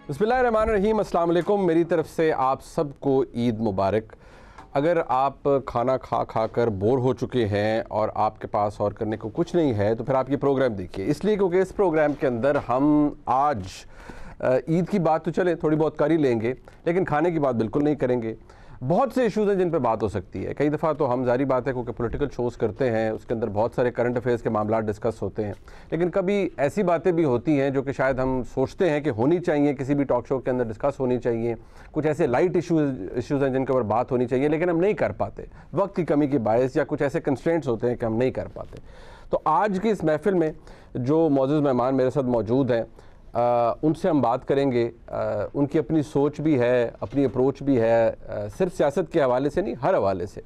बिस्मिल्लाहिर्रहमानिर्रहीम, अस्सलाम वालेकुम। मेरी तरफ से आप सबको ईद मुबारक। अगर आप खाना खा कर बोर हो चुके हैं और आपके पास और करने को कुछ नहीं है तो फिर आप ये प्रोग्राम देखिए, इसलिए क्योंकि इस प्रोग्राम के अंदर हम आज ईद की बात तो चले थोड़ी बहुत कर ही लेंगे, लेकिन खाने की बात बिल्कुल नहीं करेंगे। बहुत से इश्यूज़ हैं जिन पे बात हो सकती है। कई दफ़ा तो हम जारी बात है क्योंकि पॉलिटिकल शोज़ करते हैं, उसके अंदर बहुत सारे करंट अफेयर्स के मामला डिस्कस होते हैं, लेकिन कभी ऐसी बातें भी होती हैं जो कि शायद हम सोचते हैं कि होनी चाहिए, किसी भी टॉक शो के अंदर डिस्कस होनी चाहिए। कुछ ऐसे लाइट इश्यूज़ हैं जिनके ऊपर बात होनी चाहिए, लेकिन हम नहीं कर पाते, वक्त की कमी की बायस या कुछ ऐसे कंस्ट्रेंट्स होते हैं कि हम नहीं कर पाते। तो आज की इस महफिल में जो मौजूद मेहमान मेरे साथ मौजूद हैं, उनसे हम बात करेंगे। उनकी अपनी सोच भी है, अपनी अप्रोच भी है, सिर्फ सियासत के हवाले से नहीं, हर हवाले से,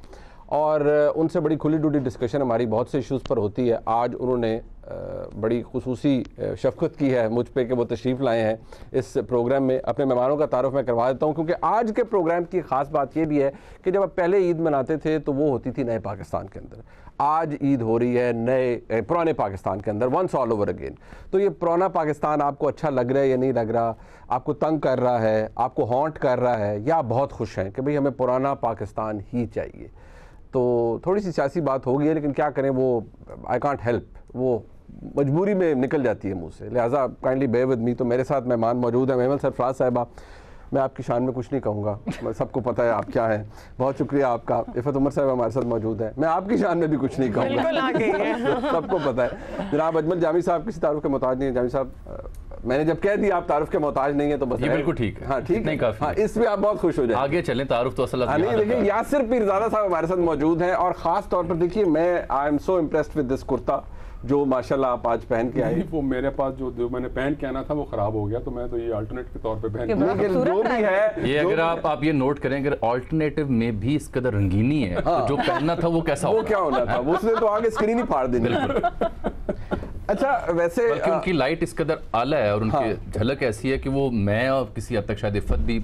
और उनसे बड़ी खुली डुली डिस्कशन हमारी बहुत से इश्यूज़ पर होती है। आज उन्होंने बड़ी खुसूसी शफ़क़त की है मुझ पे कि वो तशरीफ़ लाए हैं इस प्रोग्राम में। अपने मेहमानों का तारुफ़ मैं करवा देता हूँ, क्योंकि आज के प्रोग्राम की ख़ास बात ये भी है कि जब आप पहले ईद मनाते थे तो वो होती थी नए पाकिस्तान के अंदर। आज ईद हो रही है नए पुराने पाकिस्तान के अंदर, वंस ऑल ओवर अगेन। तो ये पुराना पाकिस्तान आपको अच्छा लग रहा है या नहीं लग रहा, आपको तंग कर रहा है, आपको हॉन्ट कर रहा है, या आप बहुत खुश हैं कि भाई हमें पुराना पाकिस्तान ही चाहिए। तो थोड़ी सी सियासी बात होगी है, लेकिन क्या करें, वो आई कांट हेल्प, वो मजबूरी में निकल जाती है मुँह से, लिहाजा काइंडली बेयर विद मी। तो मेरे साथ मेहमान मौजूद हैं। मेमल सरफराज साहिबा, मैं आपकी शान में कुछ नहीं कहूँगा, सबको पता है आप क्या हैं, बहुत शुक्रिया आपका। इफ़त उमर साहब हमारे साथ मौजूद है, मैं आपकी शान में भी कुछ नहीं कहूँगा, सबको पता है। जनाब अजमल जामी साहब किसी तारुफ के मोहताज नहीं है। जामी साहब, मैंने जब कह दिया आप तारुफ के मोहताज नहीं है तो बस ये बिल्कुल ठीक है। हाँ ठीक है, हाँ, इसमें आप बहुत खुश हो जाए। आगे चलें, तारुफ तो असल नहीं, देखिए यासिर पीरज़ादा साहब हमारे साथ मौजूद हैं, और ख़ास तौर पर देखिए मैं I am so impressed with this kurta जो माशाल्लाह आप आज पहन के आए। वो मेरे पास जो मैंने पहन के आना था वो खराब हो गया, तो मैं तो ये अल्टरनेट के तौर पे पहन के, जो भी है ये अगर आप ये नोट करें, अगर अल्टरनेटिव में भी इस कदर रंगीनी है तो जो पहनना था वो कैसा वो क्या होना था, वो उसने तो आगे स्क्रीन ही फाड़ देनी। अच्छा, वैसे उनकी लाइट इस कदर आला है और उनकी झलक ऐसी है कि वो मैं और किसी हद तक शायद इफ़त भी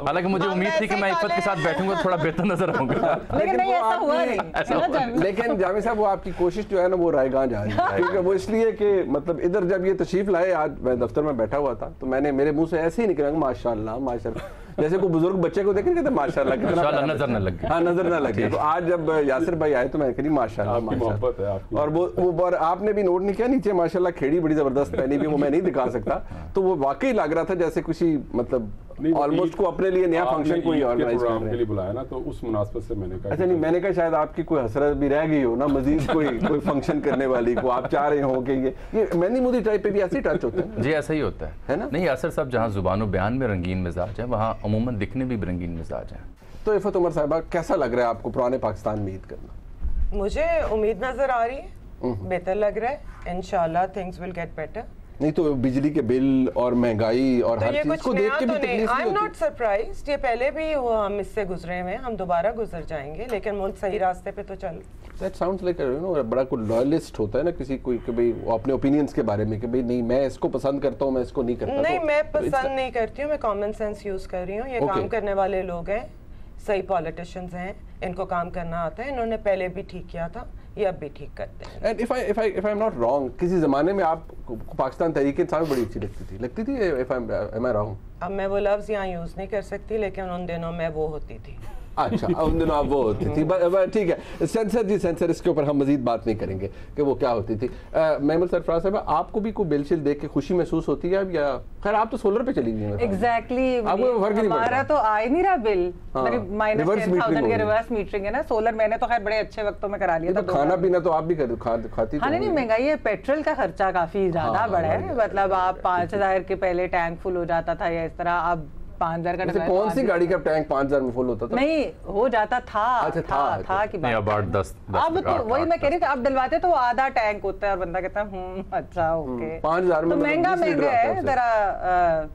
हालांकि मुझे उम्मीद थी कि मैं इफ़त के साथ बैठूंगा थोड़ा बेहतर नजर आऊंगा, लेकिन जामी साहब वो आपकी कोशिश जो है ना वो रायगां जा रही है, क्योंकि वो इसलिए कि मतलब इधर जब ये तशरीफ लाए, आज मैं दफ्तर में बैठा हुआ था तो मैंने मेरे मुंह से ऐसे ही निकला माशाल्लाह माशाल्लाह, जैसे कोई बुजुर्ग बच्चे को देखे कहते माशाल्लाह कितना नजर न लगे। हाँ, नजर न लगे। तो आज जब यासिर भाई आए तो मैं कही माशाल्लाह मोहब्बत है आपकी। और वो आपने भी नोट नहीं किया नीचे माशाल्लाह खेड़ी बड़ी जबरदस्त पहनी भी, वो मैं नहीं दिखा सकता, तो वो वाकई लग रहा था जैसे किसी मतलब ऑलमोस्ट को अपने लिए नया फंक्शन कोई ऑर्गेनाइज कर रहे हैं, बुलाया ना, तो उस मुनासबत से मैंने कहा। अच्छा, नहीं, मैंने कहा शायद आपकी कोई हसरत भी रह गई हो ना मजीद कोई फंक्शन करने वाली को, आप चाह रहे हो कि ये मेहंदी मोदी टाइप पे भी ऐसे ही टच होता है जी, ऐसा ही होता है ना। नहीं, यासिर साहब जहाँ जुबान और बयान में रंगीन मिजाज है, वहाँ अमूमन दिखने भी रंगीन मिजाज है। तो इफ़त उमर साहिबा, कैसा लग रहा है आपको पुराने पाकिस्तान में ईद करना? मुझे उम्मीद नजर आ रही है, बेहतर लग रहा है, इंशाल्लाह थिंग्स विल गेट बेटर। नहीं तो बिजली के बिल और महंगाई और तो हर चीज को देख के भी तकलीफ आई एम नॉट सरप्राइज्ड, ये पहले भी हम इससे गुजरे हुए हैं, हम दोबारा गुजर जाएंगे, लेकिन मुल्क सही रास्ते पे तो चल। That sounds like you know बड़ा कोई लॉयलिस्ट होता है ना किसी कोई कि भाई अपने ओपिनियंस के बारे में कि भाई नहीं मैं इसको पसंद करता हूँ, मैं इसको नहीं करता। नहीं, मैं पसंद नहीं करती हूँ, मैं कॉमन सेंस यूज कर रही हूँ। ये काम करने वाले लोग हैं, सही पॉलिटिशियंस हैं, इनको काम करना आता है, इन्होंने पहले भी ठीक किया था, ये अब भी ठीक करते हैं। And if I am not wrong, किसी ज़माने में आप पाकिस्तान तहरीक इंसाफ बड़ी अच्छी लगती थी इफ आई एम रॉन्ग? अब मैं वो लफ्ज़ यहाँ यूज़ नहीं कर सकती, लेकिन उन दिनों में वो होती थी। अच्छा, उन दिनों आप वो होती थी, ठीक है। सेंसर जी, सेंसर, इसके ऊपर हम मजीद बात नहीं करेंगे कि वो क्या होती थी। मेमल सरफराज साहब, आपको भी कोई बिल शिल देख के खुशी महसूस होती है, या खैर आप तो सोलर पे चली गई हैं? एग्जैक्टली, हमारा तो आ ही नहीं रहा बिल, -10,000 के रिवर्स मीटरिंग है ना। सोलर मैंने तो खैर बड़े अच्छे वक्तों में करा लिया था। खाना पीना तो आप भी खाती? हाँ, नहीं, महंगाई है, पेट्रोल का खर्चा काफी ज्यादा बढ़ा है, मतलब आप 5,000 के पहले टैंक फुल हो जाता था या इस तरह, अब 5,000 का। कौन सी गाड़ी का टैंक 5,000 में फुल होता था? नहीं, हो जाता था। अच्छा, था कि अब 8-10 अब तो वही मैं कह रही थी, अब डलवाते तो आधा टैंक होता है और बंदा कहता है अच्छा ओके, 5,000 में महंगा है जरा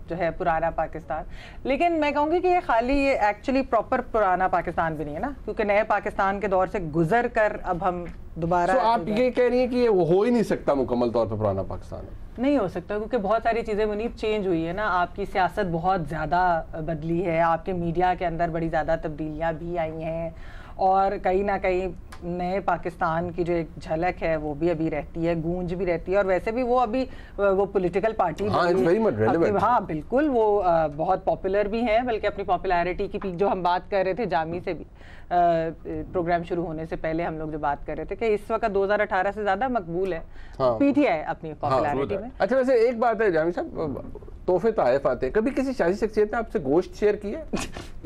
जो है पुराना पाकिस्तान। लेकिन मैं कहूँगी कि ये खाली ये एक्चुअली प्रॉपर पुराना पाकिस्तान भी नहीं है ना, क्योंकि नए पाकिस्तान के दौर से गुजर कर अब हम दोबारा। आप ये कह रही हैं कि ये हो ही नहीं सकता मुकम्मल तौर पर पुराना पाकिस्तान? नहीं हो सकता, क्योंकि बहुत सारी चीज़ें मुनीब चेंज हुई है ना, आपकी सियासत बहुत ज़्यादा बदली है, आपके मीडिया के अंदर बड़ी ज़्यादा तब्दीलियाँ भी आई हैं, और कहीं ना कहीं नए पाकिस्तान की जो एक झलक है वो भी अभी रहती है, गूंज भी रहती है, और वैसे भी वो अभी वो पॉलिटिकल पार्टी हाँ बिल्कुल वो बहुत पॉपुलर भी हैं, बल्कि अपनी पॉपुलैरिटी की पीक, जो हम बात कर रहे थे जामी से भी प्रोग्राम शुरू होने से पहले हम लोग जो बात कर रहे थे कि इस वक्त 2018 से ज्यादा मकबूल है पीटीआई अपनी पॉपुलैरिटी में। अच्छा, वैसे एक बात है जामी साहब, तोहफे तायफ आते हैं, कभी किसी शाही शख्सियत ने आपसे गोश्त शेयर किया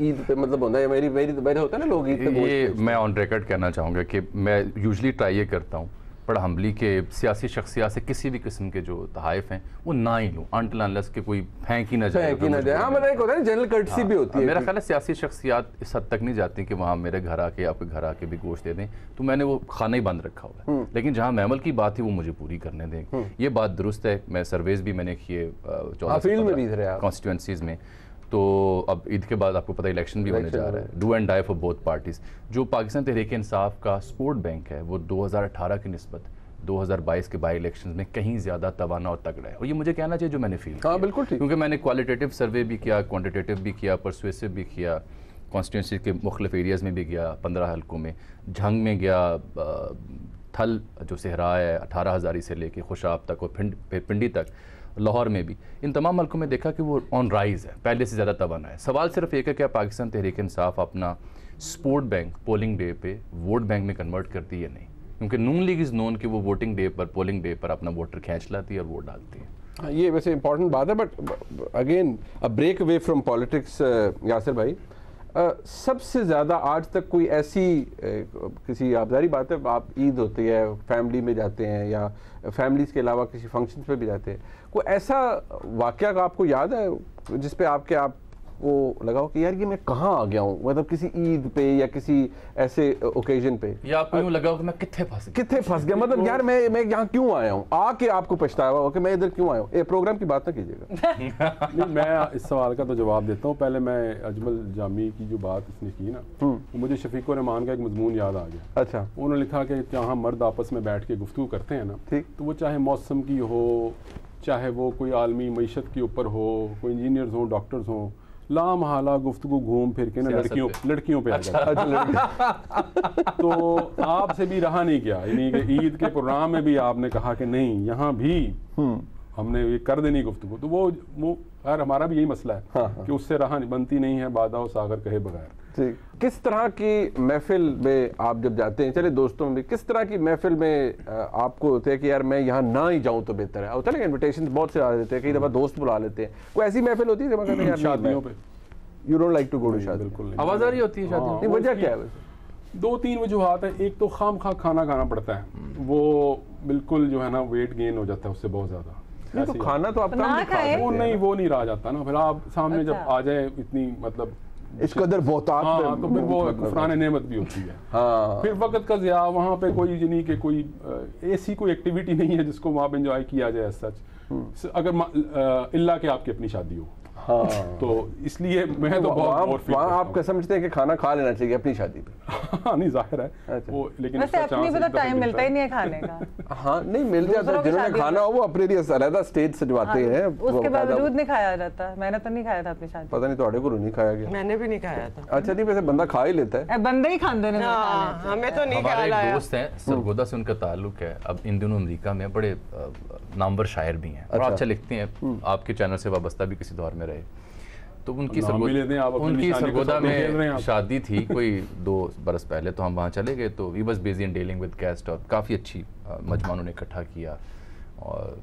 ईद पे? मतलब होता है मेरी होता है ना, लोग ईद पे गोश्त। ये मैं ऑन रिकॉर्ड कहना चाहूँगा कि मैं यूजली ट्राई ये करता हूँ बड़ा हम्बली के सियासी शख्सियत से किसी भी किस्म के जो तहाइफ हैं वो ना ही लूँ, अनटिल अनलेस के कोई फेंक ही ना जाए। हाँ, मतलब एक होता है जनरल कर्टसी भी होती है। मेरा ख्याल है सियासी शख्सियत इस हद तक नहीं जाती कि वहाँ मेरे घर आके आपके घर आके भी गोश्त दे दें, तो मैंने वो खाना ही बंद रखा हुआ है। लेकिन जहाँ मैमल की बात थी वो मुझे पूरी करने दें, ये बात दुरुस्त है। मैं सर्वेज भी मैंने किए 14 कॉन्स्टिट्यूंसीज में, तो अब ईद के बाद आपको पता इलेक्शन भी होने जा रहा है, do and die for both parties. जो पाकिस्तान तहरीक इंसाफ का सपोर्ट बैंक है वो 2018 की निस्बत 2022 के बाई इलेक्शंस में कहीं ज़्यादा तवाना और तगड़ा है, और ये मुझे कहना चाहिए जो मैंने फील किया। बिल्कुल ठीक, क्योंकि मैंने क्वालिटेटिव सर्वे भी किया, क्वांटिटेटिव भी किया, परसुएसिव भी किया, कॉन्स्टिट्यूंसी के मुख्तलिफ एरियाज़ में भी गया, 15 हल्कों में, झंग में गया, थल जो सहरा है 18 हज़ारी से लेके खुशाब तक और पिंडी तक, लाहौर में भी, इन तमाम हल्कों में देखा कि वो ऑन राइज है, पहले से ज़्यादा तवाना है। सवाल सिर्फ एक है क्या पाकिस्तान तहरीक इंसाफ अपना सपोर्ट बैंक पोलिंग डे पे वोट बैंक में कन्वर्ट करती है या नहीं, क्योंकि नून लीग इज़ नोन कि वो वोटिंग डे पर, पोलिंग डे पर अपना वोटर खींच लाती है और वोट डालती है। ये वैसे इंपॉर्टेंट बात है, but again a break away from politics. Yasir भाई, सबसे ज़्यादा आज तक कोई ऐसी किसी आपदारी बात है, आप ईद होती है फैमिली में जाते हैं या फैमिलीज़ के अलावा किसी फंक्शन पे भी जाते हैं, कोई ऐसा वाक़या का आपको याद है जिस पे आप वो लगा हो कि यार ये मैं कहाँ आ गया हूँ, मतलब किसी ईद पे या किसी ऐसे ओकेजन पे, या आपको यूँ लगा हो कि मैं कित्थे फंस गया, मतलब यार मैं यहाँ क्यों आया हूँ, आके आपको पछतावा हो कि मैं इधर क्यों आया हूँ? ये प्रोग्राम की बात ना कीजिएगा। नहीं, मैं इस सवाल का तो जवाब देता हूँ। पहले मैं अजमल जामी की जो बात इसने की ना, तो मुझे शफीक रहमान का एक मजमून याद आ गया। अच्छा, उन्होंने लिखा कि जहाँ मर्द आपस में बैठ के गुफ्तगू करते हैं ना, तो वो चाहे मौसम की हो, चाहे वो कोई आलमी मईशत के ऊपर हो, कोई इंजीनियर्स हों, डॉक्टर्स हों, लामहाला गुफ्तगू घूम फिर के ना लड़कियों पे आ जाता। तो आपसे भी रहा नहीं गया, यानी कि ईद के प्रोग्राम में भी आपने कहा कि नहीं यहाँ भी हमने ये कर देनी गुफ्तगू, तो वो यार हमारा भी यही मसला है कि उससे रहा बनती नहीं है, बादा और सागर कहे बगैर। किस तरह की महफिल में आप जब जाते हैं, चले दोस्तों में, किस तरह की महफिल में आपको होते हैं कि यार मैं यहाँ ना ही जाऊँ तो बेहतर है? होता है ना इन्विटेशन बहुत से आ देते हैं, कई दफ़ा दोस्त बुला लेते हैं, कोई ऐसी महफिल होती है जब यार शादियों पे you don't like to go to shaadi? बिल्कुल नहीं, आवाज़ आ रही होती है शादी में। वजह क्या है? 2-3 वजूहात है। एक तो खाम खाना खाना पड़ता है, वो बिल्कुल जो है ना वेट गेन हो जाता है उससे बहुत ज़्यादा। तो खाना तो आप कम भी खा वो नहीं, वो नहीं रहा जाता ना, फिर आप सामने जब आ जाए इतनी मतलब इस कदर बहुतात में, तो फिर वो कुफरान नेमत भी होती है। फिर वक्त का ज़िया, वहाँ पे कोई यानी कि कोई ऐसी कोई एक्टिविटी नहीं है जिसको वहाँ पे एंजॉय किया जाए सच, अगर इल्ला के आपकी अपनी शादी हो। तो इसलिए मैं तो बहुत आप समझते हैं कि खाना खा लेना चाहिए अपनी शादी पे? नहीं, जाहिर है वो, लेकिन वैसे अपनी भी तो टाइम मिलता ही नहीं है खाने का। हाँ, नहीं मिल जाता है, जिन्होंने खाना हो वो अपने लिए अलग स्टेज सजवाते हैं, उसके बावजूद नहीं खाया जाता। मैंने तो नहीं खाया था अपनी शादी। पता नहीं ਤੁਹਾਡੇ ਕੋਲੋਂ नहीं खाया गया? मैंने भी नहीं खाया था। अच्छा, नहीं वैसे बंदा खा ही लेता है, बंदे ही खाते हैं। हमें तो नहीं खाया। हमारे एक दोस्त हैं सरगोदा से, उनका ताल्लुक है, अब इन दिनों अमेरिका में, बड़े नामवर शायर भी हैं और अच्छा लिखते हैं, आपके चैनल से वाबस्ता भी किसी दौर में रहे। तो उनकी सरगोदा में शादी थी कोई 2 बरस पहले, तो हम वहाँ चले गए, तो we was busy in dealing with guest, और काफ़ी अच्छी मजमा उन्होंने इकट्ठा किया और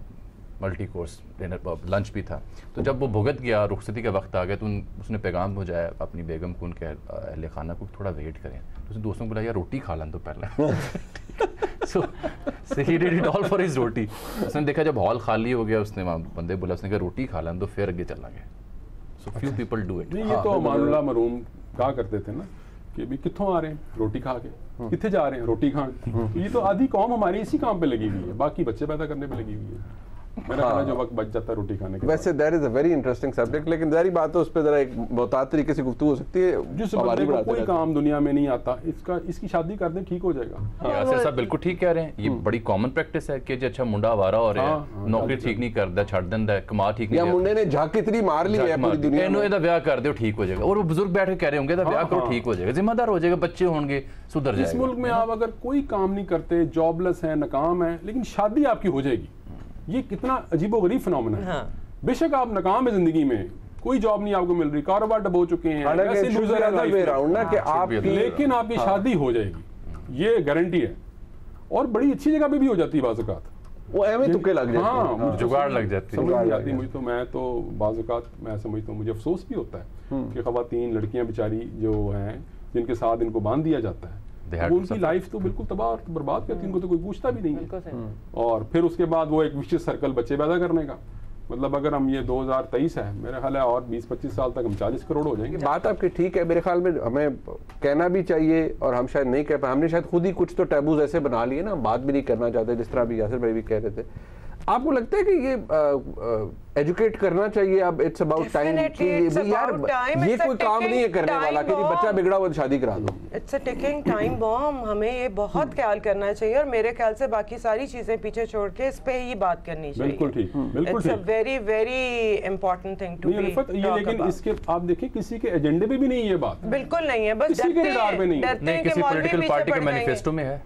मल्टी कोर्स डिनर लंच भी था। तो जब वो भुगत गया, रुखसती का वक्त आ गया, तो उसने पैगाम पहुँचाया अपनी बेगम को, उनके अहले खाना को थोड़ा वेट करें। तो उसने दोस्तों को बुलाया, रोटी खा लें तो पहले। so he did it all for his रोटी। उसने देखा जब हॉल खाली हो गया, उसने वहाँ बंदे बोला, उसने कहा रोटी खा लें तो फिर आगे चलेंगे। So few people do it। नहीं, ये तो मानुल्लाह मरूम कहा करते थे ना कि भी कित्थों आ रहे हैं रोटी खा के, कित्थे जा रहे हैं रोटी खान। तो ये तो आधी कौम हमारी इसी काम पे लगी हुई है, बाकी बच्चे पैदा करने पे लगी हुई है। मेरा ख्याल है जो वक्त बच जाता है रोटी खाने के वैसे that is a very interesting subject, लेकिन ज़ाहिर बात है उस पर जरा एक बहुत तरीके से गुफ्तगू हो सकती है। जिस बंदे को कोई काम दुनिया में नहीं आता, इसकी शादी कर दें, ठीक हो जाएगा। यासिर साहब बिल्कुल ठीक कह रहे हैं, ये बड़ी कॉमन प्रैक्टिस है कि अच्छा मुंडा आवारा हो रहा है, नौकरी ठीक नहीं करता, छड़ देंदा है, कमा ठीक नहीं, या मुंडे ने झाक इतनी मार ली है पूरी दुनिया में, इन्हों ब्याह कर दो ठीक हो जाएगा, और वो बुजुर्ग बैठ के कह रहे होंगे ब्याह करो ठीक हो जाएगा, जिम्मेदार हो जाएगा, बच्चे होंगे, सुधर जाएगा। इस मुल्क में आप अगर कोई काम नहीं करते, जॉबलेस है, नाकाम है, लेकिन शादी आपकी हो जाएगी, ये कितना अजीबोगरीब फिनोमेना है। बेशक आप नाकाम है जिंदगी में, कोई जॉब नहीं आपको मिल रही, कारोबार डब हो चुके हैं, लेकिन आपकी शादी हो जाएगी, ये गारंटी है। और बड़ी अच्छी जगह पे भी हो जाती है बाज़ औक़ात, वो एवं तुक्के लग जाते हैं, हाँ, जुगाड़ लग जाती है। मुझे तो मैं तो बाज़ औक़ात मैं समझता हूँ, मुझे अफसोस भी होता है कि ख़वातीन लड़कियां बेचारी जो हैं, जिनके साथ इनको बांध दिया जाता है, वो उनकी लाइफ तो बिल्कुल तबाह और बर्बाद करती है, उनको तो कोई पूछता भी नहीं है। और फिर उसके बाद वो एक विशिष्ट सर्कल बच्चे पैदा करने का, मतलब अगर हम ये 2023 है, मेरा ख्याल है और 20-25 साल तक हम 40 करोड़ हो जाएंगे। बात आपकी ठीक है, मेरे ख्याल में हमें कहना भी चाहिए, और हम शायद नहीं कह पाए, हमने शायद खुद ही कुछ तो टैबूज ऐसे बना लिए ना, बात भी नहीं करना चाहते, जिस तरह अभी यासिर भाई भी कह रहे थे। आपको लगता है कि ये एजुकेट करना चाहिए अब, इट्स अबाउट टाइम कि यार ये कोई काम नहीं है करने वाला कि बच्चा बिगड़ा हुआ शादी करा दो। It's a ticking time bomb, हमें ये बहुत ख्याल करना चाहिए, और मेरे ख्याल से बाकी सारी चीजें पीछे छोड़ के इस पे ही बात करनी चाहिए। बिल्कुल ठीक, बिल्कुल ठीक। It's a very very important thing to be talk about. लेकिन इसके आप देखिए किसी के एजेंडे पे भी नहीं ये बात, बिल्कुल नहीं है, बस किसी के रडार पे नहीं, किसी पॉलिटिकल पार्टी के मैनिफेस्टो में है,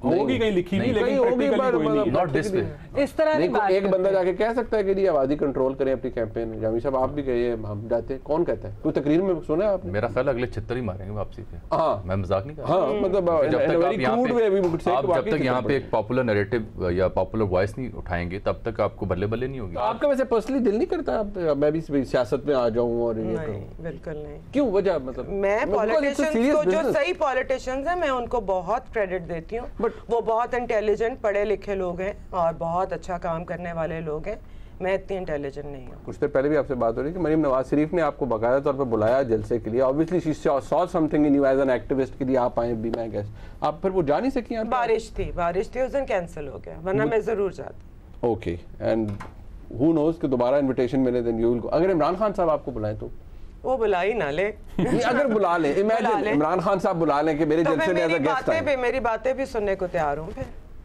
होगी कहीं लिखी भी, लेकिन प्रैक्टिकली कोई नहीं, नॉट डिस्प्ले। इस तरह नहीं बात एक बंदा जाके कह सकता है कि जी आबादी कंट्रोल करें अपनी कैंपेन में। जामी साहब आप भी कहिए, हम जाते हैं, कौन कहता है? कोई तकरीर में सुना है आपने? मेरा ख्याल अगले 76 ही मारेंगे वापसी पे। हाँ, मैं मजाक नहीं कर रहा। हाँ, मतलब जब तक जब तक यहाँ पे एक पॉपुलर नैरेटिव या पॉपुलर वॉइस नहीं उठाएंगे, तब तक आपको बल्ले बल्ले नहीं होगी। आपका वैसे पर्सनली दिल नहीं करता मैं भी सियासत में आ जाऊं और ये करूं? बिल्कुल नहीं। क्यों वजह? मतलब मैं पॉलिटिशियंस को, जो सही पॉलिटिशियंस हैं, मैं उनको बहुत क्रेडिट देती हूँ, बट वो बहुत इंटेलिजेंट पढ़े लिखे लोग हैं और बहुत अच्छा काम करने वाले लोग हैं। मैं इतनी इंटेलिजेंट नहीं हूँ। कुछ देर पहले भी आपसे बात हो रही है कि मरीम नवाज शरीफ ने आपको बाकायदा तौर पर बुलाया जलसे के लिए, obviously she saw something in you as an activist के लिए आप आए बी माय गेस्ट। आप फिर वो जा नहीं सकी? बारिश थी उस दिन, कैंसिल हो गया, वरना मैं जरूर जाती। ओके, एंड हु नोज कि दोबारा इनविटेशन मिले देन यू विल गो। अगर इमरान खान साहब आपको बुलाएं तो? वो बुला ही ना ले। अगर बुला ले, इमेजिन इमरान खान साहब बुला लें कि मेरे जलसे में एज अ गेस्ट आए, मेरी बातें भी सुनने को तैयार हूं,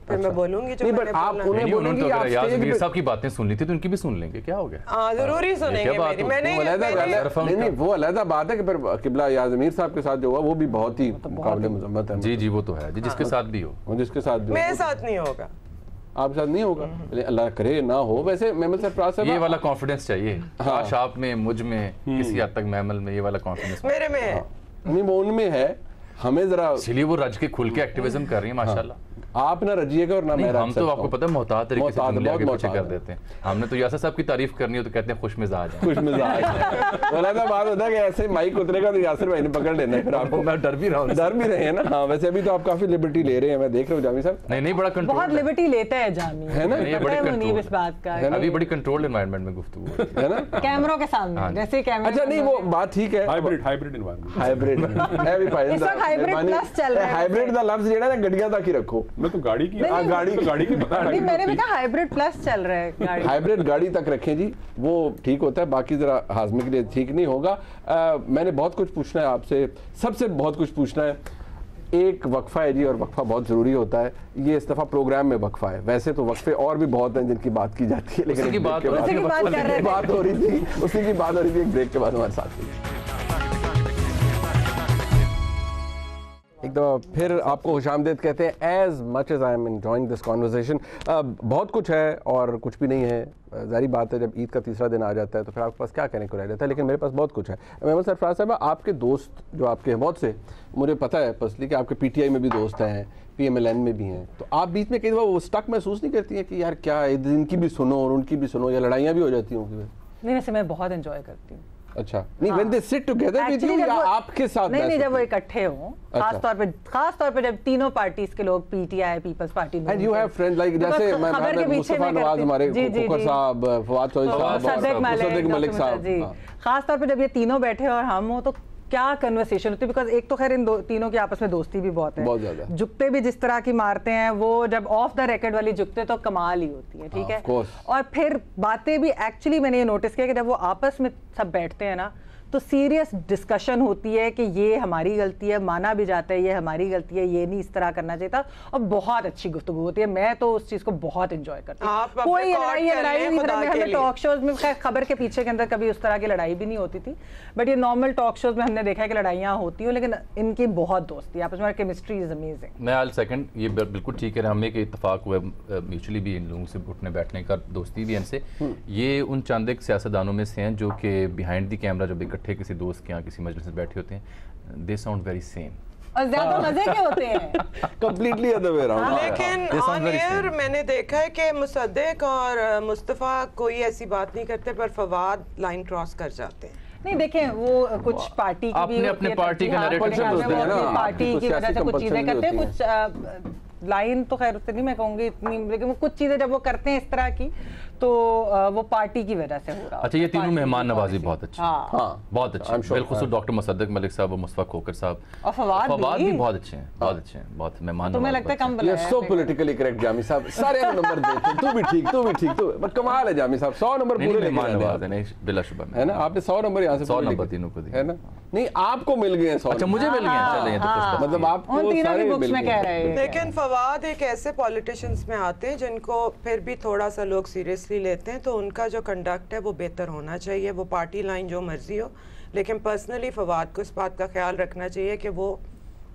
फिर मैं बोलूंगी जो मैंने आप उन्हें बोलेंगे कि आप याज़मीर साहब की बातें सुन ली थी तो उनकी भी सुन लेंगे, क्या हो गया? हां, जरूरी सुनेंगे मेरी। नहीं, वो अलग बात है कि फिर किबला याज़मीर साहब के साथ जो हुआ वो भी बहुत ही मुकाबले मुज़म्मत है। जी जी, वो तो है जी, जिसके साथ भी हो, जिसके साथ भी, मेरे साथ नहीं होगा, आपके साथ नहीं होगा, अल्लाह करे ना हो। वैसे मेमल सरफराज साहब, ये वाला कॉन्फिडेंस चाहिए काश आप में, मुझ में, किसी हद तक मेमल में ये वाला कॉन्फिडेंस मेरे में है। नहीं, वो उनमें है, हमें जरा, इसलिए वो रज के खुल के एक्टिविज्म कर रही है माशाल्लाह। आप ना रजिएगा और ना मैं, हम तो आपको पता है मोहतात तरीके से जुमले आगे पीछे कर देते हैं। हमने तो यासिर साहब की तारीफ करनी हो तो कहते हैं खुशमिजाज है, खुशमिजाज है। वाला तो बात होता है कि ऐसे माइक उतरेगा तो यासिर भाई ने पकड़ लेना है, फिर आपको मैं डर भी रहे हैं ना। हाँ, वैसे अभी तो आप काफी लिबर्टी ले रहे हैं, मैं देख रहा हूँ जामी साहब। नहीं, बड़ा कंट्रोल, बहुत लिबर्टी लेते हैं जामी, है ना? ये बड़ी कंट्रोल इस बात का है, अभी बड़ी कंट्रोल्ड एनवायरनमेंट में गुफ्तगू है ना, कैमरों के सामने, जैसे कैमरा। अच्छा, नहीं वो बात ठीक है, हाइब्रिड एनवायरनमेंट, हाइब्रिड है भी भाई, हाइब्रिड प्लस चल रहा है। हाइब्रिड दा लफ्ज जेड़ा ना गड्डियां तक ही रखो। मैं तो गाड़ी की पता है, मैंने भी कहा हाइब्रिड प्लस चल रहा है गाड़ी, हाइब्रिड गाड़ी तक रखें जी, वो ठीक होता है, बाकी जरा हाजमे के लिए ठीक नहीं होगा। मैंने बहुत कुछ पूछना है आपसे, सबसे बहुत कुछ पूछना है। एक वक्फा है जी, और वक्फा बहुत ज़रूरी होता है, ये इस दफ़ा प्रोग्राम में वक्फा है। वैसे तो वक्फे और भी बहुत हैं जिनकी बात की जाती है, लेकिन उसी की बात हो रही थी एक ब्रेक के बाद हमारे साथ। एक दफ़ा फिर आपको खुशामदीद कहते हैं। As much as I am enjoying this conversation, बहुत कुछ है और कुछ भी नहीं है। ज़ाहिर बात है, जब ईद का तीसरा दिन आ जाता है तो फिर आपके पास क्या कहने को रह जाता है, लेकिन मेरे पास बहुत कुछ है। मेमल सरफराज साहब, आपके दोस्त जो आपके हैं बहुत से, मुझे पता है पर्सनली कि आपके PTI में भी दोस्त हैं, PMLN में भी हैं, तो आप बीच में कई दफ़ा वो स्टक महसूस नहीं करती हैं कि यार क्या इनकी भी सुनो और उनकी भी सुनो, या लड़ाइयाँ भी हो जाती होंगी? नहीं, वैसे मैं बहुत एंजॉय करती हूँ। अच्छा, नहीं, when they sit together with you या आपके साथ? नहीं, जब वो इकट्ठे हों, खास तौर पे जब तीनों पार्टीज के लोग, PTI, people's party, and you have friends like जैसे मुस्तफा नवाज हमारे, खुकर साहब, फवाद चौधरी साहब, सदिक मलिक साहब, जी, खास तौर पे जब ये तीनों बैठे और हम हो तो क्या कन्वर्सेशन होती है, बिकॉज एक तो खैर इन तीनों की आपस में दोस्ती भी बहुत है, बहुत ज्यादा। जुगते भी जिस तरह की मारते हैं वो जब ऑफ द रिकॉर्ड वाली जुगते तो कमाल ही होती है, ठीक है। और फिर बातें भी एक्चुअली मैंने ये नोटिस किया कि जब वो आपस में सब बैठते हैं ना तो सीरियस डिस्कशन होती है कि ये हमारी गलती है, माना भी जाता है ये हमारी गलती है, ये नहीं इस तरह करना चाहिए था, और बहुत अच्छी गुफ्तगू होती है। मैं तो उस चीज को बहुत एंजॉय करती हूँ। कोई लड़ाई हमें टॉक शोज में खबर के पीछे के अंदर कभी उस तरह की लड़ाई भी नहीं होती थी, बट ये नॉर्मल टॉक शोज में हमने देखा है कि लड़ाइयाँ होती हैं, लेकिन इनकी बहुत दोस्ती आपस में, केमिस्ट्री इज अमेजिंग। मैं आज सेकंड ये बिल्कुल ठीक है, हमें इत्तेफाक हुआ म्यूचुअली भी इन लोगों से उठने बैठने का, दोस्ती भी इनसे। ये उन चंद एक सियासतदानों में से हैं जो कि बिहाइंड द कैमरा जब इकट्ठे किसी दोस्त के यहाँ किसी मजलिस में बैठे होते हैं, दे साउंड वेरी सेम और ज्यादा मजे के होते हैं, कंप्लीटली अदर वे अराउंड। लेकिन ऑन एयर मैंने देखा है कि मुसद्दिक और मुस्तफा कोई ऐसी बात नहीं करते, पर फवाद लाइन क्रॉस कर जाते हैं। नहीं देखें, वो कुछ पार्टी की भी अपने पार्टी के पार्टी की वजह से कुछ चीजें करते हैं, कुछ लाइन तो खैर उससे नहीं मैं कहूँगी इतनी, लेकिन वो कुछ चीजें जब वो करते हैं इस तरह की तो वो पार्टी की वजह से हो रहा है। अच्छा, ये तीनों मेहमान नवाजी बहुत अच्छी, हाँ बहुत अच्छे, बिल्खुसूस डॉक्टर मुसद्दिक मलिक साहब और मुस्तफा खोकर साहब और फवाद भी बहुत अच्छे हैं, बहुत अच्छे हैं, बहुत मेहमान। तुम्हें लगता है कम बुलाया है? सो पॉलिटिकली करेक्ट जामी साहब, सारे नंबर देते, तू भी ठीक, तू भी ठीक, तू कमाल है जामी साहब, 100 नंबर पूरे मेहमान नवाज है, नहीं बिलाशुबा है ना, आपने 100 नंबर यहाँ से 100 नंबर तीनों को दिए है ना। नहीं, आपको मिल गए 100। अच्छा, मुझे मिल गए, चलें तो मतलब आपको सारे बुक्स में कह रहे हैं। लेकिन फवाद एक ऐसे पॉलिटिशियंस में आते हैं जिनको फिर भी थोड़ा सा लोग सीरियसली लेते हैं, तो उनका जो कंडक्ट है वो बेहतर होना चाहिए, वो पार्टी लाइन जो मर्जी हो, लेकिन पर्सनली फवाद को इस बात का ख्याल रखना चाहिए कि वो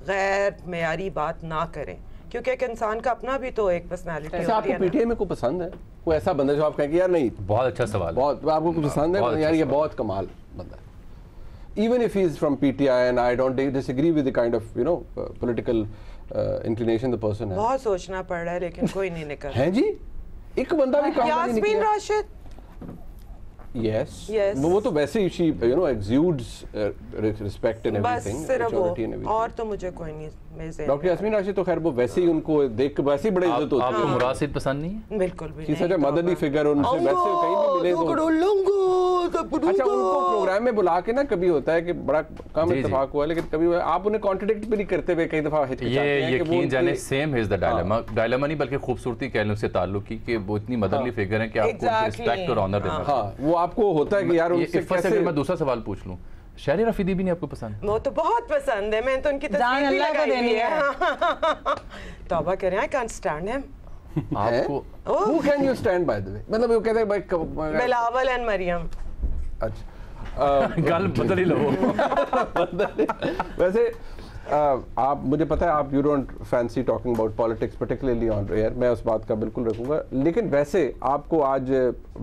गैर मेयारी बात ना करें, क्योंकि एक इंसान का अपना भी तो एक पर्सनालिटी होती है। आपको पीटीआई में कोई पसंद है, कोई ऐसा बंदा जो आप कहें कि यार नहीं, बहुत अच्छा सवाल, बहुत आपको कुछ पसंद है यार, ये बहुत कमाल बंदा है, even if he is from PTI and I don't disagree with the kind of political inclination the person has। बहुत सोचना पड़ रहा है लेकिन कोई नहीं निकल है जी, एक बंदा भी काम नहीं यास्मीन निकला। राशिद, yes वो तो वैसे ही she exudes respect and everything, maturity and everything, और तो मुझे कोई नहीं। डॉक्टर यास्मीन राशिद तो खैर वो वैसे ही उनको देख के वैसे ही बड़े इज्जत होती है। आपको मुरासिद पसंद नहीं है? बिल्कुल भी नहीं, सच है, मदनी फिगर, उनसे वैसे कहीं भी मिले तो अच्छा, उनको प्रोग्राम में बुला के ना कभी होता है कि बड़ा कम इत्तेफाक हुआ, लेकिन कभी आप उन्हें कॉन्ट्रडिक्ट भी नहीं करते हुए कई दफा ये यकीन जाने same is the dilemma, dilemma नहीं बल्कि खूबसूरती कह लें उससे ताल्लुक की कि वो इतनी मदरली फिगर है कि आपको रिस्पेक्ट और ऑनर देना। हाँ, वो आपको होता है कि यार उनसे कैसे। मैं दूसरा सवाल पूछ लूं, शहरी रफीदी भी नहीं आपको पसंद? वो तो बहुत पसंद है, मैंने तो उनकी तस्वीर भी लगाई हुई है। तौबा करें, आई कांट स्टैंड हिम। आपको who can you stand by the way, मतलब वो कहते हैं भाई बिलावल एंड मरियम। अच्छा, गल बदल ही लो। वैसे आप, मुझे पता है आप you don't fancy talking about politics particularly on air, मैं उस बात का बिल्कुल रखूंगा, लेकिन वैसे आपको आज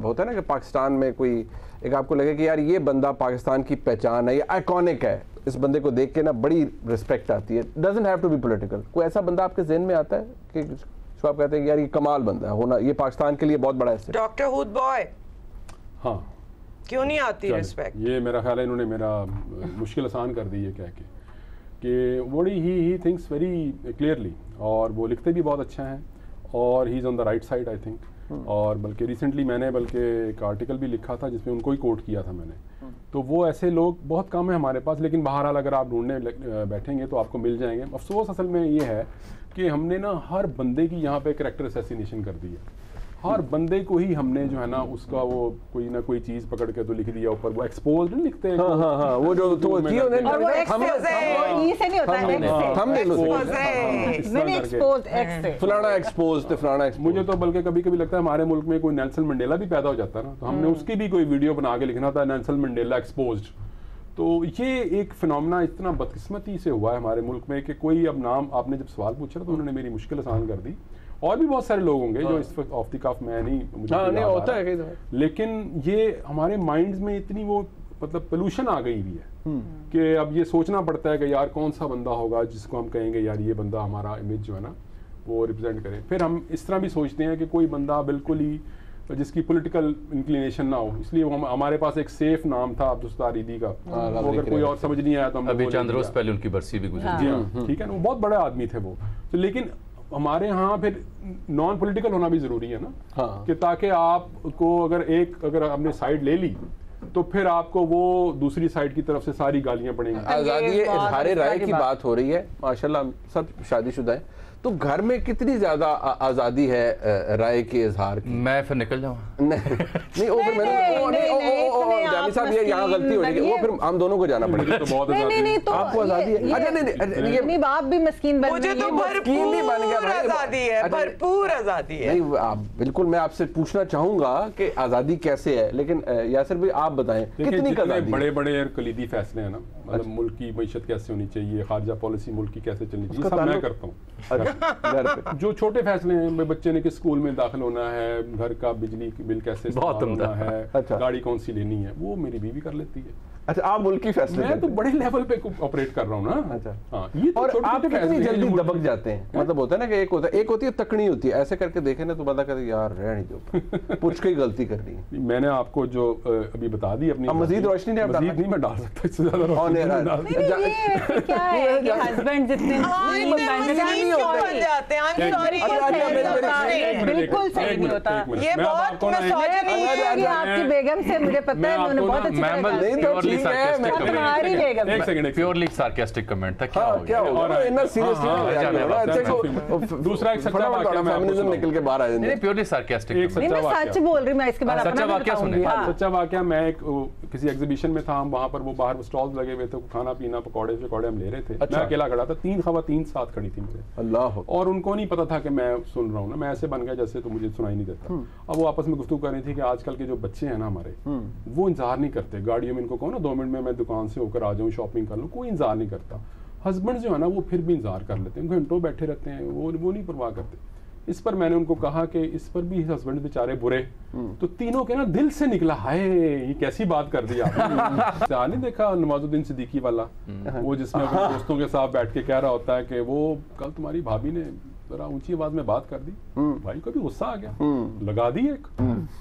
होता है ना कि पाकिस्तान में कोई एक आपको लगे कि यार ये बंदा पाकिस्तान की पहचान है, ये आइकॉनिक है, इस बंदे को देख के ना बड़ी रिस्पेक्ट आती है, doesn't have to be political, कोई ऐसा बंदा आपके ज़हन में आता है कि जो आप कहते हैं कि यार ये कमाल बंदा है, होना ये पाकिस्तान के लिए बहुत बड़ा है? Doctor Hoodbhoy. हाँ, क्यों नहीं आती रिस्पेक्ट? ये मेरा ख्याल है इन्होंने मेरा मुश्किल आसान कर दी है कह के कि वोडी ही थिंक्स वेरी क्लियरली, और वो लिखते भी बहुत अच्छा हैं, और he is on the right side I think. और बल्कि रिसेंटली मैंने एक आर्टिकल भी लिखा था जिसमें उनको ही कोट किया था मैंने। तो वो ऐसे लोग बहुत कम है हमारे पास, लेकिन बहरहाल अगर आप ढूंढने बैठेंगे तो आपको मिल जाएंगे। अफसोस असल में ये है कि हमने ना हर बंदे की यहाँ पे कैरेक्टर असैसिनेशन कर दी है, हर बंदे को ही हमने जो है ना उसका वो कोई ना कोई चीज पकड़ के तो लिख दिया ऊपर, वो एक्सपोज नहीं लिखते हैं। हाँ, वो जो तो थी उन्होंने, और वो एक्सपोज है, ई से नहीं होता है, एक्स फलाना एक्सपोज थे, फलाना एक्सपोज। मुझे तो बल्कि कभी कभी लगता है हमारे मुल्क में कोई नेल्सन मंडेला भी पैदा हो जाता ना, तो हमने उसकी भी कोई वीडियो बना के लिखना था, नेल्सन मंडेला एक्सपोज्ड। तो ये एक फिनोमेना इतना बदकिस्मती से हुआ है हमारे मुल्क में कि कोई अब नाम, आपने जब सवाल पूछा तो उन्होंने मेरी मुश्किल आसान कर दी। और भी बहुत सारे लोग होंगे जो इस वक्त ऑफ द कफ में नहीं, मुझे नहीं होता है कई दफा, लेकिन ये हमारे माइंड्स में इतनी वो मतलब पोल्यूशन आ गई हुई है कि अब ये सोचना पड़ता है कि यार कौन सा बंदा होगा जिसको हम कहेंगे यार ये बंदा हमारा इमेज जो है ना वो रिप्रेजेंट करे। फिर हम इस तरह भी सोचते हैं कि कोई बंदा बिल्कुल ही जिसकी पॉलिटिकल इंक्लिनेशन ना हो, इसलिए वो हमारे पास एक सेफ नाम था अब्दुल ईदी का, वो अगर कोई और समझ नहीं आया तो हम अभी चंद रोज पहले उनकी बरसी भी गुजरी। जी हाँ, ठीक है ना, वो बहुत बड़े आदमी थे वो। तो लेकिन हमारे यहाँ फिर नॉन पॉलिटिकल होना भी जरूरी है ना, कि ताकि आपको अगर आपने साइड ले ली तो फिर आपको वो दूसरी साइड की तरफ से सारी गालियां पड़ेंगी। आज़ादी इज़हार राय की बात हो रही है, माशाल्लाह सब शादीशुदा हैं, तो घर में कितनी ज्यादा आजादी है राय के इजहार की? मैं फिर निकल जाऊँ नहीं वो फिर मैंने जानी साहब ये यहाँ गलती हो रही है, वो फिर हम दोनों को जाना पड़ेगा। तो बहुत आपको आजादी है? अच्छा नहीं आप भी मस्कीन बन, मुझे तो भरपूर आजादी है, भरपूर आजादी है। नहीं आप बिल्कुल, मैं आपसे पूछना चाहूंगा कि आजादी कैसे है, लेकिन यासिर भाई आप बताएं कितनी आजादी? बड़े बड़े कलीदी फैसले हैं ना, मतलब मुल्क की मईशत कैसे होनी चाहिए, खारजा पॉलिसी मुल्क की कैसे चलनी चाहिए, सब मैं करता हूँ। जो छोटे फैसले हैं, बच्चे ने किस स्कूल में दाखिल होना है, घर का बिजली बिल कैसे होना है, गाड़ी कौन सी लेनी है, वो मेरी बीवी कर लेती है। अच्छा आप मुल्क की फैसले? मैं तो बड़े लेवल पे ऑपरेट कर रहा हूँ ना। अच्छा हाँ, ये तो और आप कितनी जल्दी दबक जाते हैं? मतलब होता है ना कि एक होती है तकनी होती है, ऐसे करके देखे ना तो बंदा कहता है यार रह नहीं दो, पूछ के ही गलती करनी है। मैंने आपको जो अभी बता दी अपनी, मजीद रोशनी नहीं मैं डाल सकता, इससे ज्यादा हस्बैंड जितने बिल्कुल सही नहीं होता। ये बहुत आपकी बेगम से मुझे पता है, उन्होंने बहुत अच्छी प्योरली सार्कास्टिक कमेंट था। क्या हो और इतना सीरियसली दूसरा एक सच्चा वाकया फेमिनिज्म निकल के बाहर आ जाए। नहीं प्योरली सार्कास्टिक, एक सच बोल रही, मैं इसके बाद सच्चा वाकया सुने। सच्चा वाकया, मैं एक किसी एग्जीबिशन में था, हम वहां पर वो बाहर स्टॉल्स लगे हुए थे, खाना पीना पकौड़े शकौड़े हम ले रहे थे। मैं अकेला खड़ा था, 3 ख़वातीन साथ खड़ी थी मेरे, अल्लाह, और उनको नहीं पता था कि मैं सुन रहा हूँ ना, मैं ऐसे बन गया जैसे तो मुझे सुनाई नहीं देता। अब वो आपस में गुफ्तगू कर रही थी कि आजकल के जो बच्चे हैं ना हमारे, वो इंतजार नहीं करते, गाड़ियों में इनको कहो ना 2 मिनट में मैं दुकान से होकर आ जाऊँ, शॉपिंग कर लूँ, कोई इंतजार नहीं करता। हस्बैंड जो है ना वो फिर भी इंतजार कर लेते हैं, घंटों बैठे रहते हैं, वो नहीं परवाह करते। इस पर मैंने उनको कहा कि इस पर भी हस्बैंड बेचारे बुरे, तो तीनों के ना दिल से निकला, हाय ये कैसी बात कर दी आपने। नहीं देखा नवाजुद्दीन सिद्दीकी वाला, वो जिसमें अपने दोस्तों के साथ बैठ के कह रहा होता है कि वो कल तुम्हारी भाभी ने जरा ऊंची आवाज में बात कर दी, भाई को भी गुस्सा आ गया, लगा दी एक।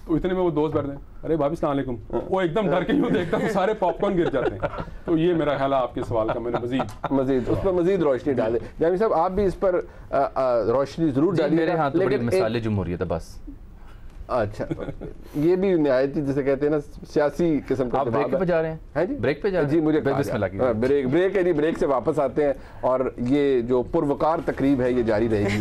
तो इतने में वो दोस्त बैठते हैं, अरे भाभी अस्सलाम वालेकुम, वो एकदम डर के यूं देखता है, सारे पॉपकॉर्न गिर जाते हैं। तो ये मेरा ख्याल है आपके सवाल का, मैंने मजीद उस पर मजीद रोशनी डाले। जामी साहब आप भी इस पर रोशनी जरूर डालिए। मेरे हाथ बड़ी मिसाल जमहूरियत है बस। अच्छा ये भी निहायत जिसे कहते हैं ना सियासी किस्म का। आप ब्रेक पे जा रहे हैं? हैं जी ब्रेक पे जा रहे हैं? जी मुझे ब्रेक है जी, ब्रेक से वापस आते हैं और ये जो पुरवकार तकरीब है ये जारी रहेगी।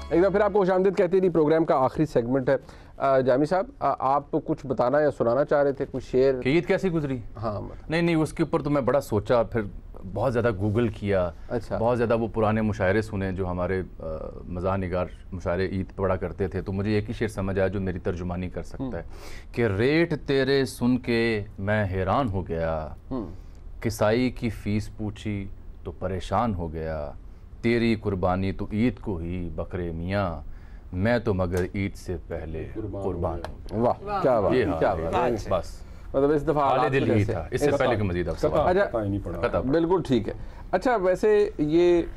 एक बार फिर आपको खुशामदीद कहते हैं, प्रोग्राम का आखिरी सेगमेंट है। जामी साहब आप कुछ बताना या सुनाना चाह रहे थे, कुछ शेर? ईद कैसी गुजरी? हाँ नहीं उसके ऊपर तो मैं बड़ा सोचा, फिर बहुत ज़्यादा गूगल किया। अच्छा। बहुत ज़्यादा वो पुराने मुशायरे सुने जो हमारे मज़ाह निगार मुशायरे ईद पढ़ा करते थे, तो मुझे एक ही शेर समझ आया जो मेरी तर्जुमानी कर सकता है कि रेट तेरे सुन के मैं हैरान हो गया, किसाई की फ़ीस पूछी तो परेशान हो गया, तेरी कुर्बानी तो ईद को ही बकरे मियाँ, मैं तो मगर ईद से पहले कुर्बान हूँ। वाह क्या बात, क्या बात। बस मतलब इस दफ़ा हाले दिल ही था, इससे पहले कि मज़ीद अच्छा बिल्कुल ठीक है। अच्छा वैसे ये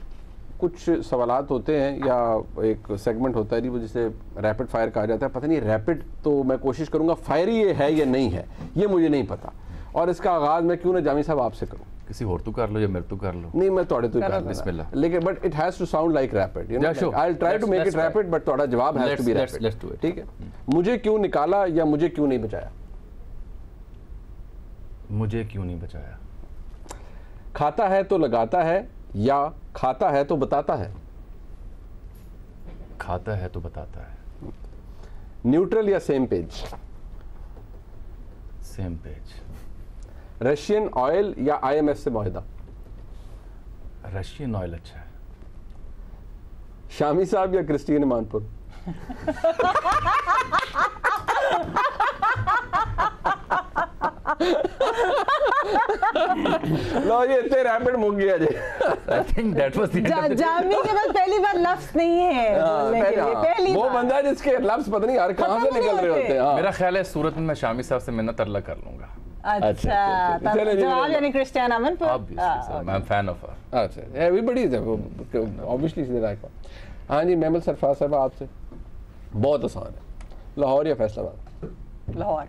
कुछ सवालात होते हैं या एक सेगमेंट होता है जी वो जिसे रैपिड फायर कहा जाता है, पता नहीं रैपिड तो मैं कोशिश करूँगा, फायर ये है या नहीं है ये मुझे नहीं पता, और इसका आगाज़ मैं क्यों ना जामी साहब आपसे करूँ? किसी और तो कर लो या मेरे तो कर लो। नहीं मैं थोड़े तो कर बिस्मिल्लाह, लेकिन but it has to sound like rapid, you know I will try to make it rapid but थोड़ा जवाब हैज टू बी रैपिड। ठीक है, मुझे क्यों निकाला या मुझे क्यों नहीं बचाया? मुझे क्यों नहीं बचाया। खाता है तो लगाता है या खाता है तो बताता है? खाता है तो बताता है। न्यूट्रल या same page? Same page. Russian oil या IMF से मुआहदा? रशियन ऑयल अच्छा है। शामी साहब या क्रिस्टीन मानपुर? लो ये इतने रैपिड मुक गया जी। I think that was the Jami के पास पहली बार लफ्ज नहीं है बोलने के लिए, पहली वो बंदा जिसके लफ्ज पता नहीं यार कहाँ से निकल रहे होते हैं। मेरा ख्याल है सूरत में मैं शामी साहब से मिन्नत तरला कर लूंगा। अच्छा जवाब यानी Christiane Amanpour. I am fan of her. अच्छा everybody is obviously is like. हाँ जी मेमल सरफराज साहब आपसे बहुत आसान है, लाहौर या फैसलाबाद? लाहौर।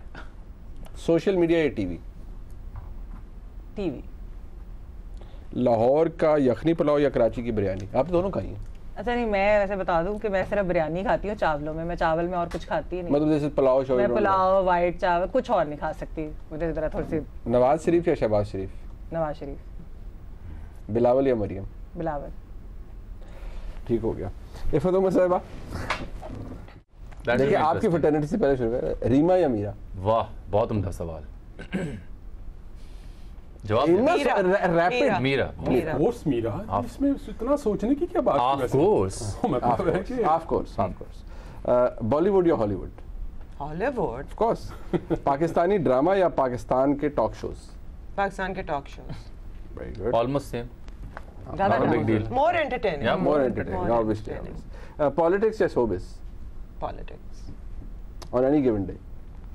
सोशल मीडिया या टीवी? टीवी। लाहौर का यखनी पुलाव या कराची की बिरयानी? आप दोनों खाई हैं। अच्छा नहीं, मैं वैसे बता दूं कि मैं सिर्फ बिरयानी खाती हूँ चावलों में, मैं चावल में और कुछ खाती ही नहीं। मतलब जैसे पुलाव मैं पुलाव, वाइट चावल कुछ और नहीं खा सकती। मुझे जरा थोड़ी सी नवाज शरीफ या शहबाज शरीफ? नवाज शरीफ। बिलावल या मरियम? बिलावल। ठीक हो गया। इफ़त उमर साहिबा, देखिए आपकी फ्रेटर्निटी से पहले शुरू करें, रीमा या मीरा? वाह, बहुत उम्दा सवाल। जवाब रैपिड। मीरा। कोर्स मीरा, इसमें इतना सोचने की क्या बात है? Of course. बॉलीवुड या Hollywood? Hollywood of course. Pakistani drama या पाकिस्तान के टॉक शोज? पाकिस्तान के talk shows. Very good. Almost same. ज़्यादा big deal. More entertaining. More entertaining, obviously. Politics या showbiz? Politics. On any given day?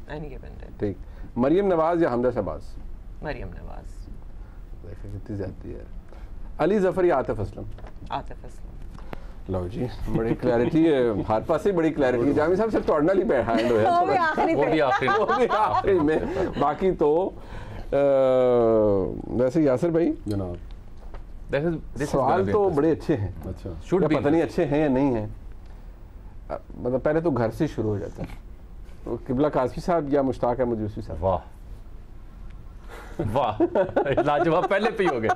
Any given day. ठीक। मरियम नवाज या हमजा शहबाज? मरियम नवाज। देखिए कितनी जाती है। अली जफर या आतिफ असलम? आतिफ असलम। लो जी, बड़ी क्लैरिटी है, हर पास से बड़ी क्लैरिटी। जामी साहब सिर्फ तोड़ना नहीं पे हैंड हो वो भी आखिरी में, बाकी तो वैसे यासिर भाई जनाब, सवाल तो बड़े अच्छे हैं। अच्छा, पता नहीं अच्छे हैं या नहीं हैं। मतलब पहले तो घर से शुरू हो जाता है। तो किबला कासमी साहब या मुश्ताक अहमद यूसुफी साहब? वाह वाह, लाजवाब, पहले पे ही हो गए।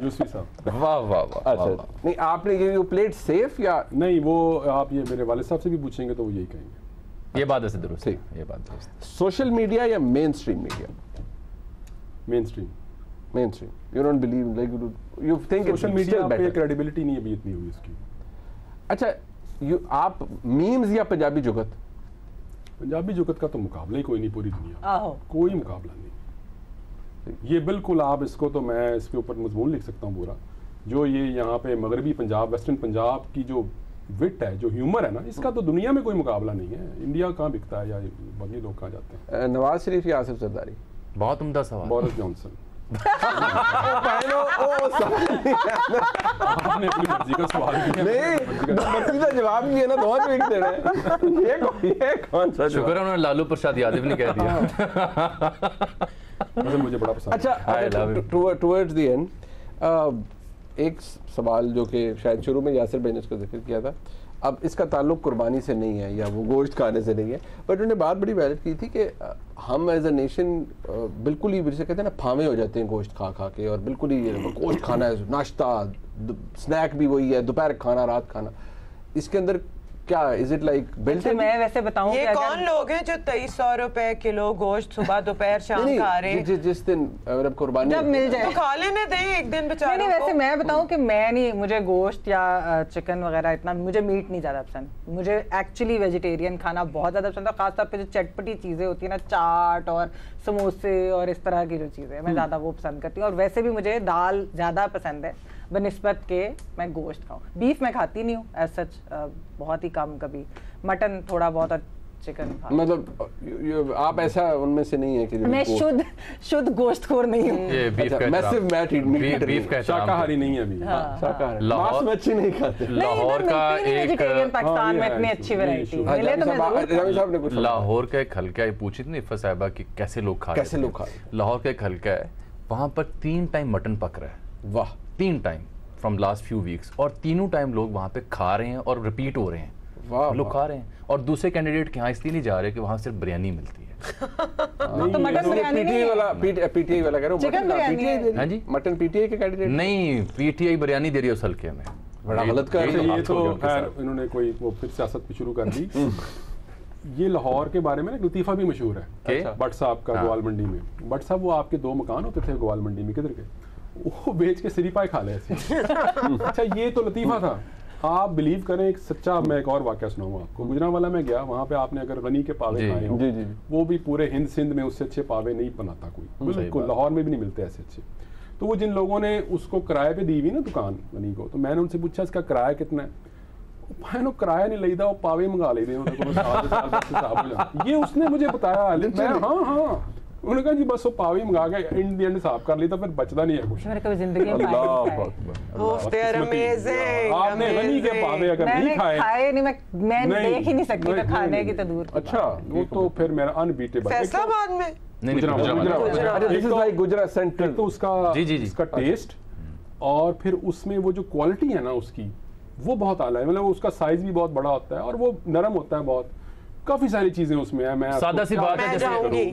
यूसुफी साहब। वाह वाह वाह। अच्छा, नहीं आपने ये प्लेट सेफ या नहीं, वो आप ये मेरे वालिद साहब से भी पूछेंगे तो वो यही कहेंगे। ये बात ऐसे दुरुस्त है, ठीक। ये बात दुरुस्त है। सोशल मीडिया या main stream media? Main stream. Main stream. You don't believe, like you think social media पे क्रेडिबिलिटी नहीं अभी इतनी हुई इसकी। अच्छा, आप मीम्स या पंजाबी जुगत? पंजाबी जुगत का तो मुकाबला ही कोई नहीं पूरी दुनिया। आहो। कोई मुकाबला नहीं। ये बिल्कुल आप इसको तो मैं इसके ऊपर मजमून लिख सकता हूँ पूरा। जो ये यहाँ पे मगरबी पंजाब, वेस्टर्न पंजाब की जो विट है, जो ह्यूमर है ना, इसका तो दुनिया में कोई मुकाबला नहीं है। इंडिया कहाँ बिकता है या बाकी लोग कहाँ जाते हैं? नवाज शरीफ या आसिफ जरदारी? बहुत उम्दा सवाल। Boris Johnson. आपने अपनी मर्जी का सवाल किया। नहीं, मर्जी का जवाब नहीं है ना, दोनों एक देना है। ये कौन सा? शुक्र है उन्होंने लालू प्रसाद यादव ने कह दिया। मुझे बड़ा पसंद। अच्छा, टुवर्ड्स द एंड एक सवाल जो कि शायद शुरू में यासिर भाई ने इसका जिक्र किया था, अब इसका ताल्लुक कुर्बानी से नहीं है या वो गोश्त खाने से नहीं है, बट उन्होंने बात बड़ी वैलिड की थी कि हम एज अ नेशन बिल्कुल ही, जैसे कहते हैं ना, फामे हो जाते हैं गोश्त खा खा के, और बिल्कुल ही गोश्त खाना है, नाश्ता स्नैक भी वही है, दोपहर खाना, रात खाना। इसके अंदर क्या इज इट लाइक बिल्ट? मैं वैसे बताऊं, ये कौन लोग हैं जो 2300 रुपए किलो गोश्त सुबह दोपहर शाम खा रहे हैं? जिस दिन कुर्बानी जब मिल जाए तो खा लेने दें एक दिन बेचारों नहीं, वैसे मैं बताऊं कि मैं नहीं, मुझे गोश्त या चिकन वगैरह इतना, मुझे मीट नहीं ज़्यादा पसंद। मुझे एक्चुअली वेजिटेरियन खाना बहुत ज़्यादा पसंद है, खासतौर पे जो चटपटी चीज़ें होती है ना, चाट और समोसे और इस तरह की जो चीज़ें, मैं ज़्यादा वो पसंद करती हूँ। और वैसे भी मुझे दाल ज़्यादा पसंद है बनिस्बत के मैं गोश्त खाऊं। बीफ मैं खाती नहीं हूँ एज सच, बहुत ही कम, कभी मटन थोड़ा बहुत, और चिकन खाती। मतलब आप ऐसा उनमें से नहीं है कि मैं शुद्ध गोश्तखोर नहीं हूँ। ये बीफ का शाकाहारी नहीं है अभी। शाकाहारी, मांस मच्छी नहीं खाते। लाहौर का एक पाकिस्तान में इतनी अच्छी वैरायटी मिले तो मैं लाहौर का एक हल्का, पूछी थी इफ़ा साहिबा कि कैसे लोग खा रहे हैं। लाहौर का एक हल्का है, वहाँ पर 3 टाइम मटन पक रहा है। वाह, 3 time from last few weeks, और तीनों टाइम लोग वहाँ पे खा रहे हैं और रिपीट हो रहे हैं। वाह, लोग खा रहे हैं, और दूसरे कैंडिडेट के यहाँ इसलिए नहीं जा रहे कि वहाँ सिर्फ बिरयानी मिलती है। तो मटन बिरयानी नहीं है, पीटीआई वाला कह रहा हूँ, चिकन बिरयानी है। हाँ जी, मटन पीटीआई के कैंडिडेट नहीं, पीटीआई बिरयानी दे रही है उस हल्के में। बड़ा गलत कर रहे हैं। ये तो खैर इन्होंने कोई वो फिर सियासत भी शुरू कर दी। ये लाहौर के बारे में ना लतीफ़ा भी मशहूर है, भट्ट साहब का ग्वाल मंडी में। भट्ट साहब, वो आपके 2 मकान होते थे ग्वाल मंडी में, किधर के, वो बेच के सिरीपाए खा ले ऐसे। अच्छा, ये तो लतीफ़ा था। आप बिलीव करें, एक सच्चा, मैं एक और वाक़या सुनाऊंगा आपको। गुजरांवाला में गया, वहाँ पे आपने अगर गनी के पावे खाए हो, वो भी पूरे हिंद सिंध में उससे अच्छे पावे नहीं बनाता कोई, बिल्कुल। लाहौर में भी नहीं मिलते ऐसे अच्छे। तो वो जिन लोगों ने उसको किराए पे दी हुई ना दुकान गनी को, तो मैंने उनसे पूछा इसका किराया कितना है? भाई किराया नहीं लेता, वो पावे मंगा लेते हैं। ये उसने मुझे बताया। हाँ, उन्होंने कहा जी बस वो पावे मंगा के इन दी एंड साफ कर लेता, फिर बचता नहीं है कुछ। मैंने कभी जिंदगी में आपने गनी के पावे अगर नहीं खाए नहीं, मैं देख ही नहीं सकती, तो खाने की तो दूर। अच्छा, वो तो फिर मेरा अनबीटेबल। फैसलाबाद में गुजरात सेंट्रल, तो उसका टेस्ट, और फिर उसमें वो जो क्वालिटी है ना उसकी, वो बहुत आला है, मतलब उसका साइज भी बहुत बड़ा होता है और वो नरम होता है बहुत, काफी सारी चीजें उसमें है। मैं सादा सी बात है, जैसे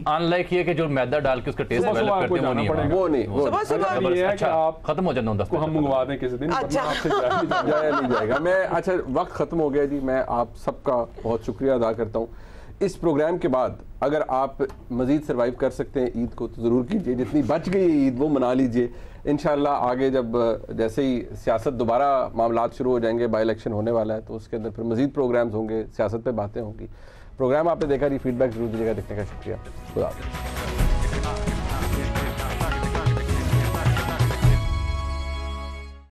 अनलाइक ये कि जो मैदा डाल के उसका टेस्ट डेवलप करते हैं वो नहीं अच्छा आप खत्म हो जाना को हम मंगवा दें किसी दिन। अच्छा जाया नहीं जाएगा। मैं अच्छा वक्त खत्म हो गया जी, मैं आप सबका बहुत शुक्रिया अदा करता हूँ। इस प्रोग्राम के बाद अगर आप मज़ीद सर्वाइव कर सकते हैं ईद को तो ज़रूर कीजिए, जितनी बच गई है ईद वो मना लीजिए। इंशाल्लाह आगे जब जैसे ही सियासत दोबारा मामलात शुरू हो जाएंगे, बाई इलेक्शन होने वाला है, तो उसके अंदर फिर मज़ीद प्रोग्राम्स होंगे, सियासत पे बातें होंगी। प्रोग्राम आपने देखा, फीडबैक जरूर दीजिएगा। देखने का शुक्रिया। खुदा हाफ़िज़।